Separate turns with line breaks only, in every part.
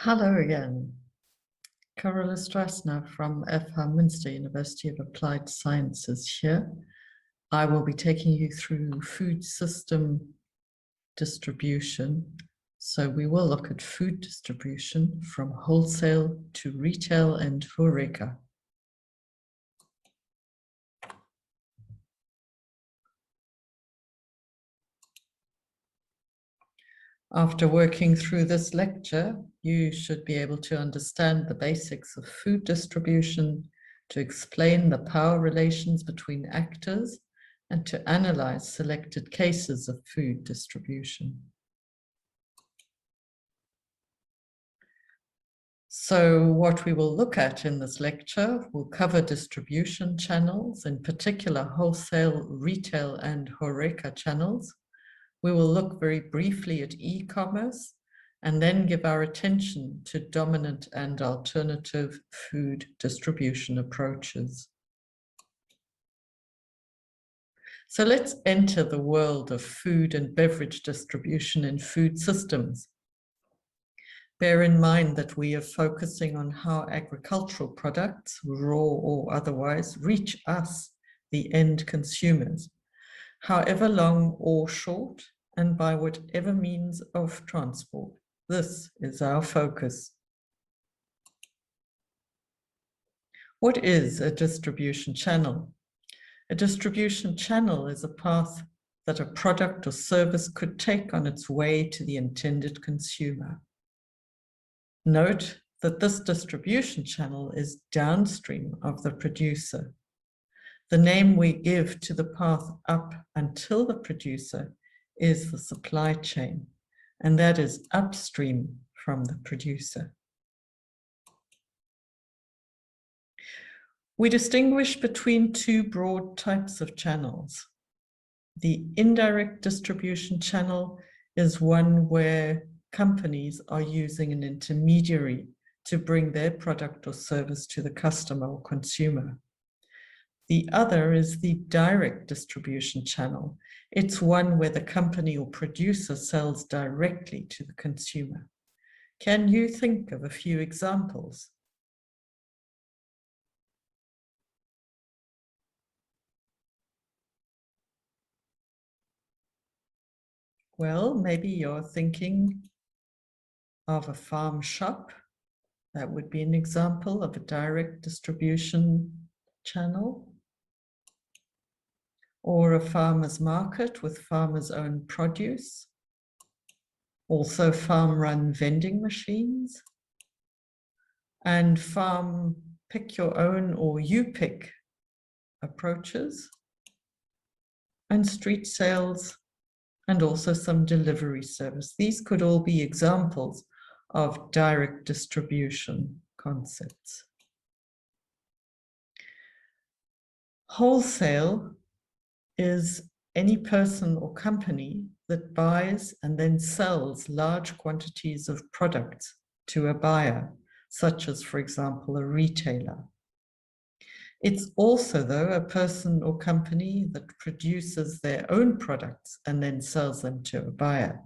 Hello again. Carola Strasner from FH Münster University of Applied Sciences here. I will be taking you through food system distribution. So we will look at food distribution from wholesale to retail and HoReCa. After working through this lecture, you should be able to understand the basics of food distribution, to explain the power relations between actors, and to analyze selected cases of food distribution. So what we will look at in this lecture will cover distribution channels, in particular wholesale, retail, and HoReCa channels. We will look very briefly at e-commerce and then give our attention to dominant and alternative food distribution approaches. So let's enter the world of food and beverage distribution in food systems. Bear in mind that we are focusing on how agricultural products, raw or otherwise, reach us, the end consumers, however long or short, and by whatever means of transport. This is our focus. What is a distribution channel? A distribution channel is a path that a product or service could take on its way to the intended consumer. Note that this distribution channel is downstream of the producer. The name we give to the path up until the producer is the supply chain, and that is upstream from the producer. We distinguish between two broad types of channels. The indirect distribution channel is one where companies are using an intermediary to bring their product or service to the customer or consumer. The other is the direct distribution channel. It's one where the company or producer sells directly to the consumer. Can you think of a few examples? Well, maybe you're thinking of a farm shop. That would be an example of a direct distribution channel. Or a farmer's market with farmers' own produce. Also farm-run vending machines. And farm pick your own or you pick approaches. And street sales, and also some delivery service. These could all be examples of direct distribution concepts. Wholesale is any person or company that buys and then sells large quantities of products to a buyer, such as, for example, a retailer. It's also, though, a person or company that produces their own products and then sells them to a buyer.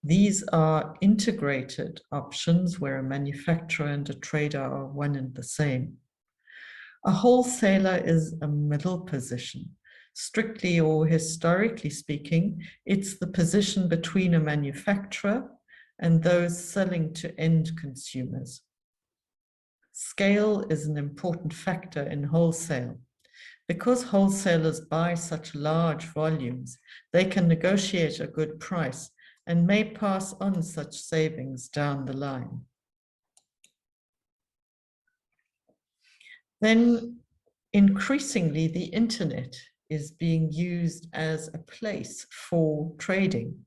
These are integrated options where a manufacturer and a trader are one and the same. A wholesaler is a middle position. Strictly or historically speaking, it's the position between a manufacturer and those selling to end consumers. Scale is an important factor in wholesale. Because wholesalers buy such large volumes, they can negotiate a good price and may pass on such savings down the line. Then, increasingly, the internet is being used as a place for trading.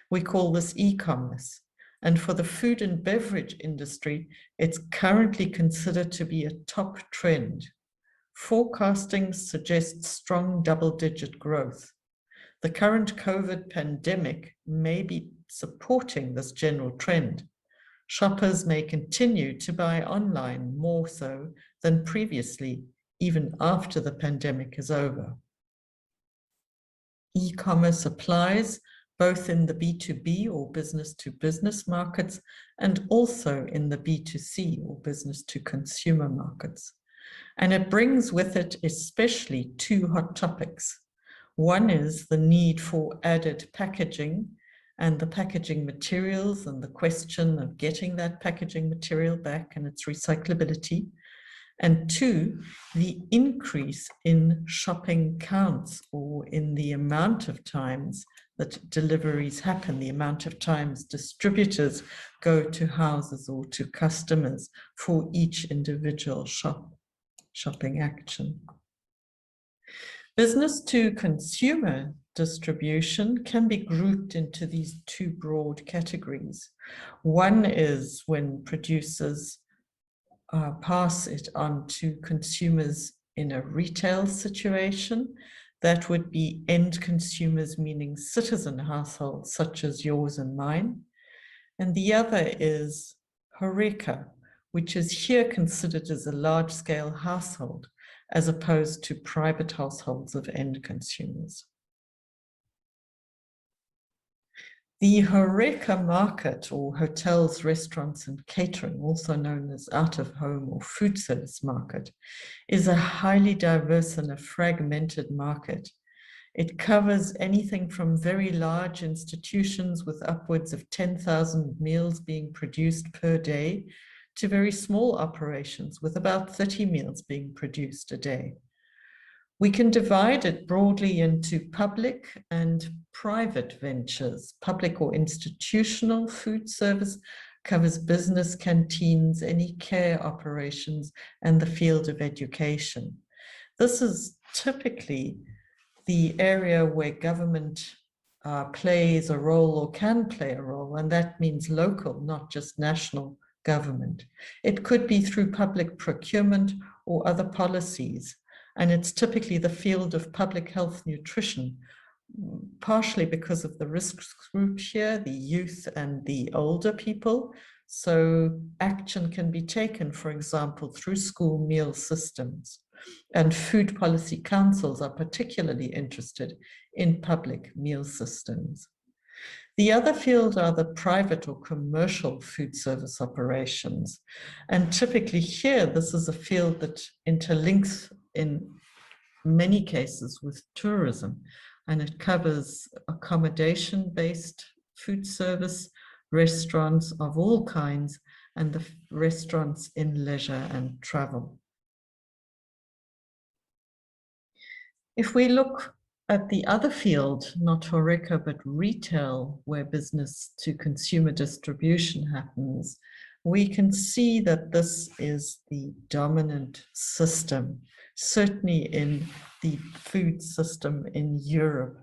We call this e-commerce. And for the food and beverage industry, it's currently considered to be a top trend. Forecasting suggests strong double-digit growth. The current COVID pandemic may be supporting this general trend. Shoppers may continue to buy online more so than previously, even after the pandemic is over. E-commerce applies both in the B2B or business to business markets and also in the B2C or business to consumer markets. And it brings with it especially two hot topics. One is the need for added packaging and the packaging materials and the question of getting that packaging material back and its recyclability. And two, the increase in shopping counts, or in the amount of times that deliveries happen, the amount of times distributors go to houses or to customers for each individual shopping action. Business to consumer distribution can be grouped into these two broad categories. One is when producers pass it on to consumers in a retail situation. That would be end consumers, meaning citizen households such as yours and mine. And the other is Horeca, which is here considered as a large-scale household, as opposed to private households of end consumers. The Horeca market, or hotels, restaurants, and catering, also known as out-of-home or food service market, is a highly diverse and a fragmented market. It covers anything from very large institutions with upwards of 10,000 meals being produced per day to very small operations with about 30 meals being produced a day. We can divide it broadly into public and private ventures. Public or institutional food service covers business canteens, any care operations, and the field of education. This is typically the area where government plays a role or can play a role, and that means local, not just national government. It could be through public procurement or other policies. And it's typically the field of public health nutrition, partially because of the risk group here, the youth and the older people. So action can be taken, for example, through school meal systems. And food policy councils are particularly interested in public meal systems. The other field are the private or commercial food service operations. And typically here, this is a field that interlinks in many cases with tourism, and it covers accommodation-based food service, restaurants of all kinds, and the restaurants in leisure and travel. If we look at the other field, not Horeca, but retail, where business to consumer distribution happens, we can see that this is the dominant system, certainly in the food system in Europe.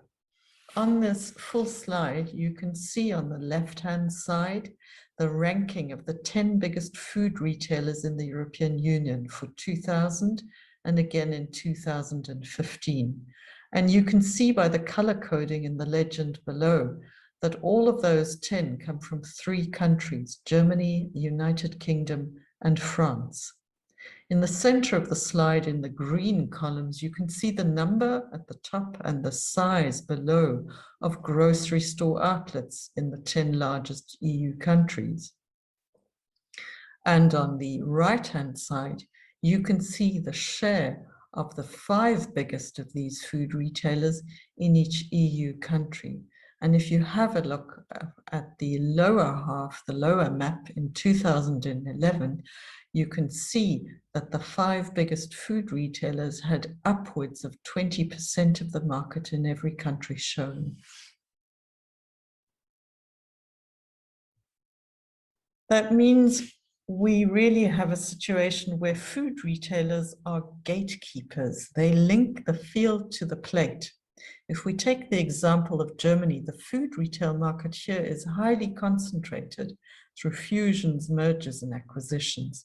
On this full slide, you can see on the left-hand side the ranking of the 10 biggest food retailers in the European Union for 2000 and again in 2015. And you can see by the color coding in the legend below that all of those 10 come from 3 countries, Germany, United Kingdom, and France. In the center of the slide, in the green columns, you can see the number at the top and the size below of grocery store outlets in the 10 largest EU countries. And on the right-hand side, you can see the share of the 5 biggest of these food retailers in each EU country. And if you have a look at the lower half, the lower map in 2011, you can see that the 5 biggest food retailers had upwards of 20% of the market in every country shown. That means we really have a situation where food retailers are gatekeepers. They link the field to the plate. If we take the example of Germany, the food retail market here is highly concentrated through fusions, mergers, and acquisitions.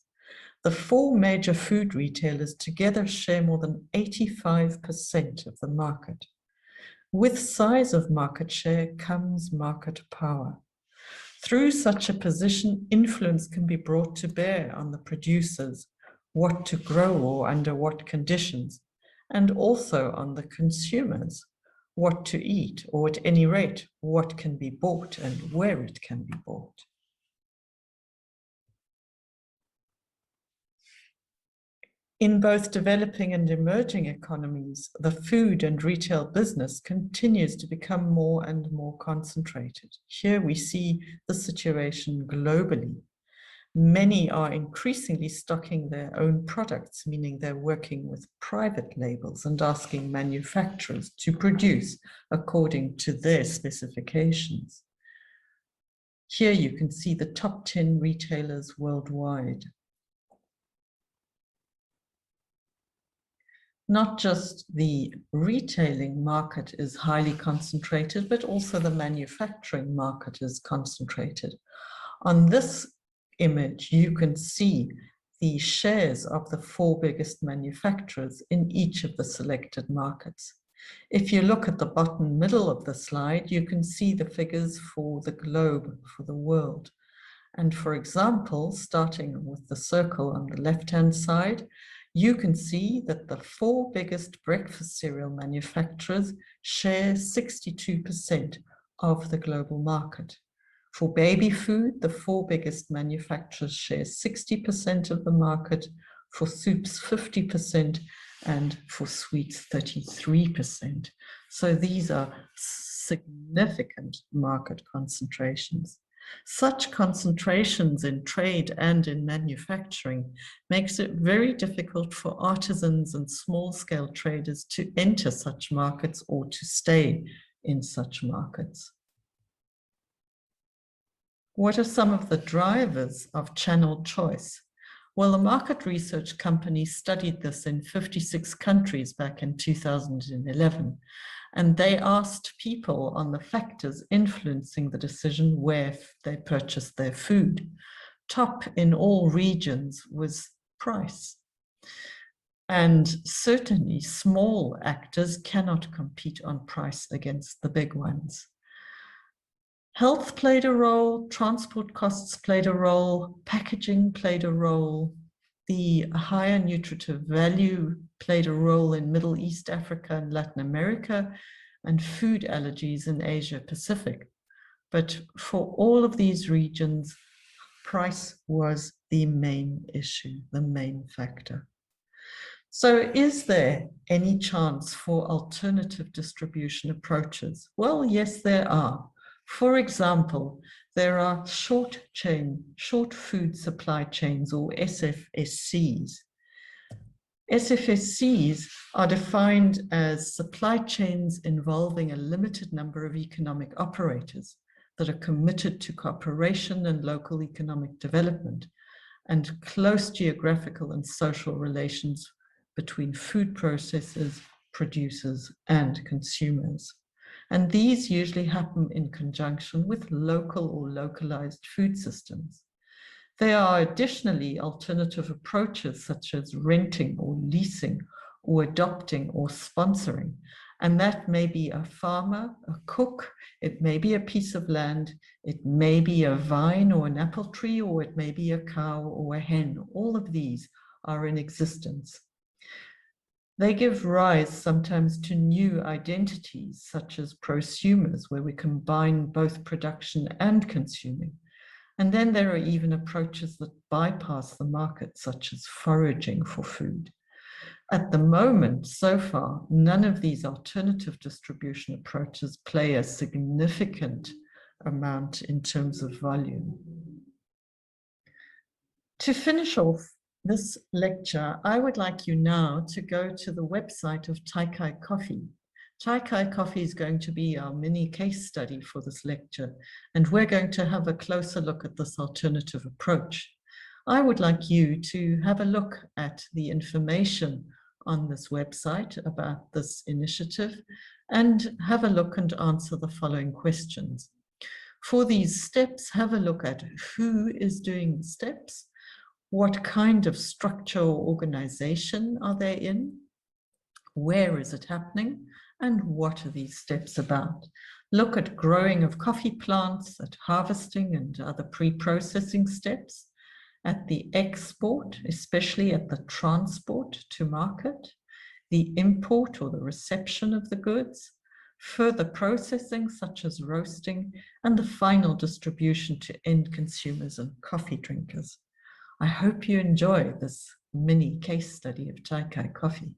The 4 major food retailers together share more than 85% of the market. With size of market share comes market power. Through such a position, influence can be brought to bear on the producers, what to grow or under what conditions, and also on the consumers, what to eat, or at any rate, what can be bought and where it can be bought. In both developing and emerging economies, the food and retail business continues to become more and more concentrated. Here we see the situation globally. Many are increasingly stocking their own products, meaning they're working with private labels and asking manufacturers to produce according to their specifications. Here you can see the top 10 retailers worldwide. Not just the retailing market is highly concentrated, but also the manufacturing market is concentrated. On this image, you can see the shares of the 4 biggest manufacturers in each of the selected markets. If you look at the bottom middle of the slide, you can see the figures for the globe, for the world. And for example, starting with the circle on the left-hand side, you can see that the 4 biggest breakfast cereal manufacturers share 62% of the global market. For baby food, the 4 biggest manufacturers share 60% of the market, for soups 50%, and for sweets 33%. So these are significant market concentrations. Such concentrations in trade and in manufacturing makes it very difficult for artisans and small-scale traders to enter such markets or to stay in such markets. What are some of the drivers of channel choice? Well, the market research company studied this in 56 countries back in 2011. And they asked people on the factors influencing the decision where they purchased their food. Top in all regions was price. And certainly small actors cannot compete on price against the big ones. Health played a role, transport costs played a role, packaging played a role, the higher nutritive value played a role in Middle East, Africa, and Latin America, and food allergies in Asia Pacific. But for all of these regions, price was the main issue, the main factor. So is there any chance for alternative distribution approaches? Well, yes, there are. For example, there are short food supply chains, or SFSCs. SFSCs are defined as supply chains involving a limited number of economic operators that are committed to cooperation and local economic development and close geographical and social relations between food processors, producers, and consumers. And these usually happen in conjunction with local or localized food systems. There are additionally alternative approaches such as renting or leasing or adopting or sponsoring. And that may be a farmer, a cook, it may be a piece of land, it may be a vine or an apple tree, or it may be a cow or a hen. All of these are in existence. They give rise sometimes to new identities, such as prosumers, where we combine both production and consuming. And then there are even approaches that bypass the market, such as foraging for food. At the moment, so far, none of these alternative distribution approaches play a significant amount in terms of volume. To finish off this lecture, I would like you now to go to the website of Taikai Coffee. Taikai Coffee is going to be our mini case study for this lecture, and we're going to have a closer look at this alternative approach. I would like you to have a look at the information on this website about this initiative and have a look and answer the following questions. For these steps, have a look at who is doing the steps, what kind of structure or organization are they in, where is it happening, and what are these steps about. Look at growing of coffee plants, at harvesting and other pre-processing steps, at the export, especially at the transport to market, the import or the reception of the goods, further processing such as roasting, and the final distribution to end consumers and coffee drinkers. I hope you enjoy this mini case study of Taikai coffee.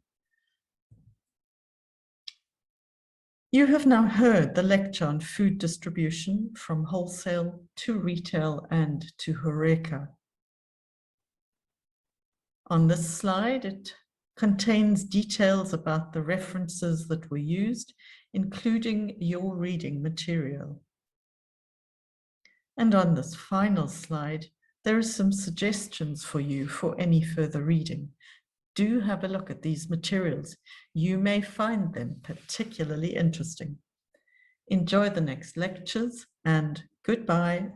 You have now heard the lecture on food distribution from wholesale to retail and to Horeca. On this slide, it contains details about the references that were used, including your reading material. And on this final slide, there are some suggestions for you for any further reading. Do have a look at these materials. You may find them particularly interesting. Enjoy the next lectures, and goodbye.